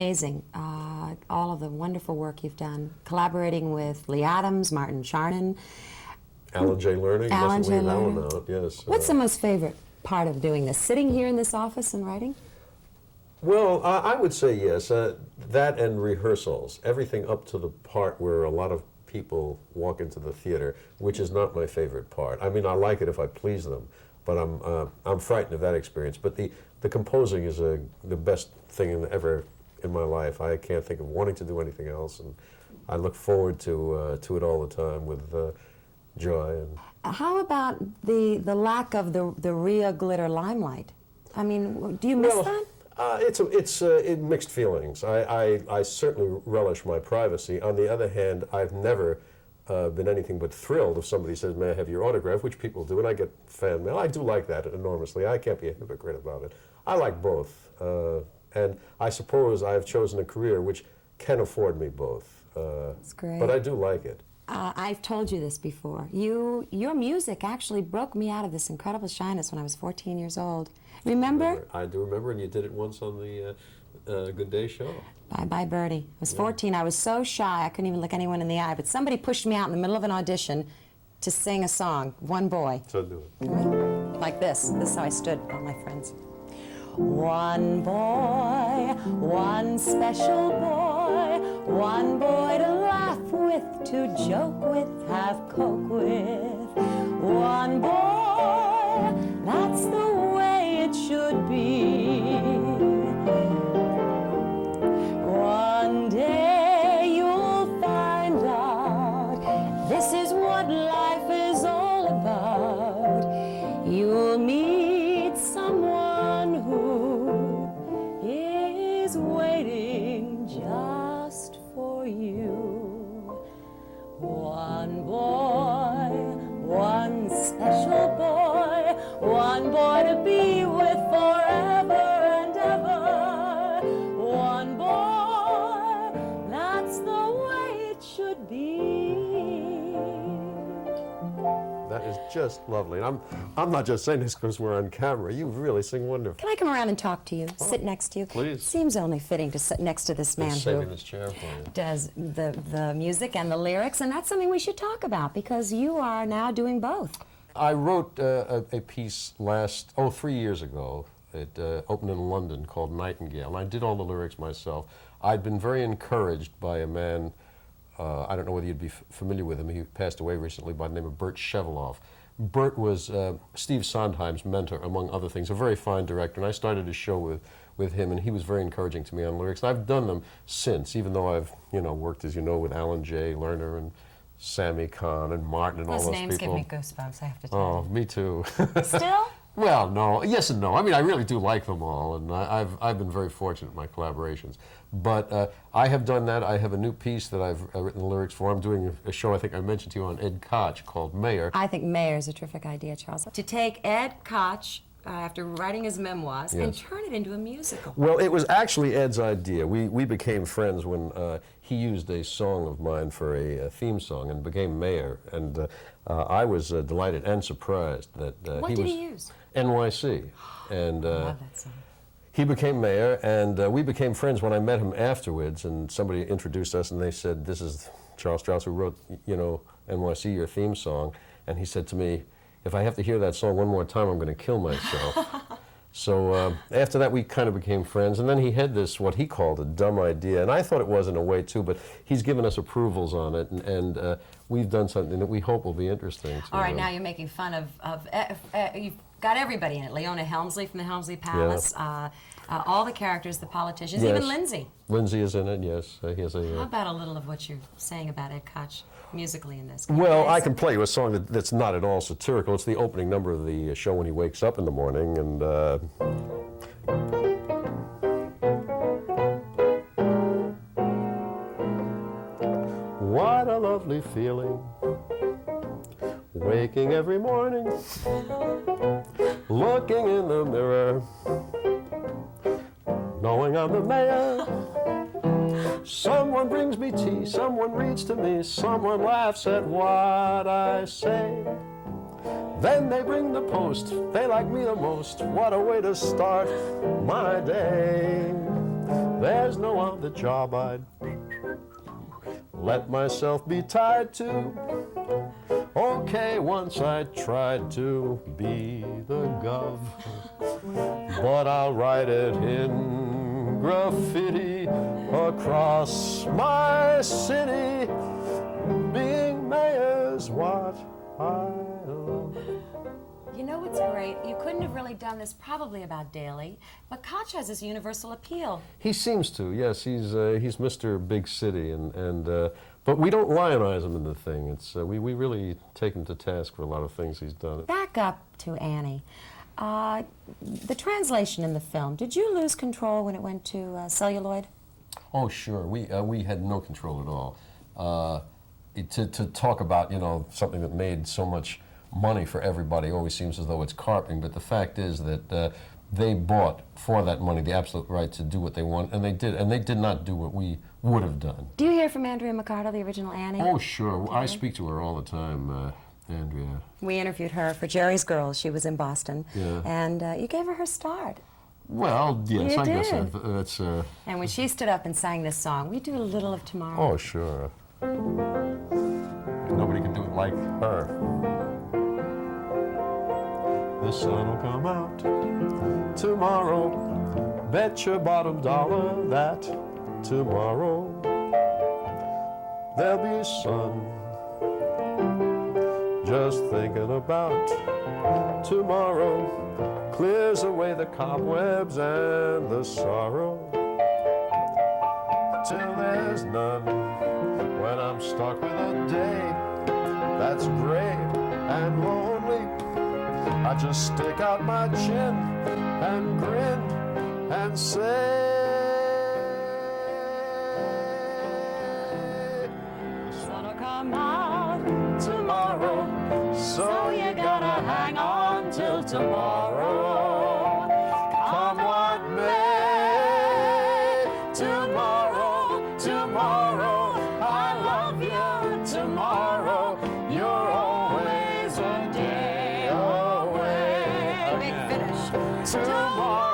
Amazing. All of the wonderful work you've done, collaborating with Lee Adams, Martin Charnin. Alan J. Learning. Alan J. Leave Alan Learning. out, yes. What's the most favorite part of doing this? Sitting here in this office and writing? Well, I would say yes. That and rehearsals. Everything up to the part where a lot of people walk into the theater, which is not my favorite part. I mean, I like it if I please them, but I'm frightened of that experience. But the composing is the best thing ever in my life. I can't think of wanting to do anything else, and I look forward to it all the time with joy. And how about the lack of the real glitter limelight? I mean, do you miss that? It's mixed feelings. I certainly relish my privacy. On the other hand, I've never been anything but thrilled if somebody says, "May I have your autograph?" which people do, and I get fan mail. I do like that enormously. I can't be a hypocrite about it. I like both, and I suppose I've chosen a career which can afford me both. That's great. But I do like it. I've told you this before. Your music actually broke me out of this incredible shyness when I was 14 years old. Remember? I do remember, and you did it once on the Good Day show. Bye Bye Birdie. I was 14. I was so shy I couldn't even look anyone in the eye, but somebody pushed me out in the middle of an audition to sing a song, One Boy. So do it. Like this. This is how I stood, all my friends. One boy, one special boy, one boy to laugh with, to joke with, have coke with. One boy, that's the way it should be. One day you'll find out this is what life is all about. You'll meet someone who is waiting just for you. One boy, one special boy, one boy to be with forever and ever. One boy, that's the way it should be. That is just lovely. And I'm not just saying this because we're on camera. You really sing wonderful. Can I come around and talk to you, sit next to you? Please. Seems only fitting to sit next to this man Just who saving this chair for you. does the music and the lyrics, and that's something we should talk about because you are now doing both. I wrote a piece 3 years ago. It opened in London called Nightingale, and I did all the lyrics myself. I'd been very encouraged by a man, I don't know whether you'd be familiar with him, he passed away recently, by the name of Bert Sheveloff. Bert was Steve Sondheim's mentor, among other things, a very fine director, and I started a show with him, and he was very encouraging to me on lyrics. And I've done them since, even though I've worked, as you know, with Alan J. Lerner and Sammy Cahn and Martin and all those people. Those names give me goosebumps, I have to tell you. Oh, me too. Still? Well, no, yes and no. I mean, I really do like them all, and I've been very fortunate in my collaborations. But I have done that. I have a new piece that I've written the lyrics for. I'm doing a show I think I mentioned to you on Ed Koch called Mayor. I think Mayor is a terrific idea, Charles. To take Ed Koch, after writing his memoirs, and turn it into a musical. Well, it was actually Ed's idea. We became friends when he used a song of mine for a theme song and became Mayor. And I was delighted and surprised that What did he use? NYC. And I love that song. he became Mayor, and we became friends when I met him afterwards, and somebody introduced us, and they said, "This is Charles Strouse, who wrote, NYC, your theme song." And he said to me, "If I have to hear that song one more time, I'm going to kill myself." So after that, we kind of became friends, and then he had this, what he called a dumb idea, and I thought it was in a way too, but he's given us approvals on it, and we've done something that we hope will be interesting. All right, now you're making fun of you've got everybody in it. Leona Helmsley from the Helmsley Palace, all the characters, the politicians, even Lindsay. Lindsay is in it, yes. He has a, How about a little of what you're saying about Ed Koch musically in this? Well, I can play you a song that's not at all satirical. It's the opening number of the show when he wakes up in the morning, and what a lovely feeling, waking every morning, looking in the mirror, knowing I'm the mayor. Someone brings me tea, someone reads to me, someone laughs at what I say. Then they bring the post, they like me the most. What a way to start my day. There's no other job I'd let myself be tied to. Okay, once I tried to be the gov, but I'll write it in graffiti across my city. Being mayor's what I love. You know what's great? You couldn't have really done this probably about Daley, but Koch has this universal appeal. He seems to, yes. He's Mr. Big City, but we don't lionize him in the thing. It's we really take him to task for a lot of things he's done. Back up to Annie. The translation in the film, did you lose control when it went to celluloid? Oh, sure. We had no control at all. To talk about, you know, something that made so much money for everybody always seems as though it's carping, but the fact is that they bought for that money the absolute right to do what they want, and they did not do what we would have done. Do you hear from Andrea McArdle, the original Annie? Oh, sure. I speak to her all the time, Andrea. We interviewed her for Jerry's Girls. She was in Boston. Yeah. And you gave her start. Well, yes, You I guess did. that's... And when she stood up and sang this song, we do a little of Tomorrow. Oh, sure. Nobody can do it like her. The sun will come out tomorrow. Bet your bottom dollar that tomorrow there'll be sun. Just thinking about tomorrow clears away the cobwebs and the sorrow. Till there's none, when I'm stuck with a day that's gray and lonely, I just stick out my chin and grin and say, the sun'll come out tomorrow, so you gotta hang on till tomorrow. Come what may, tomorrow, tomorrow, I love you tomorrow, you're always a day away. Big finish. Tomorrow.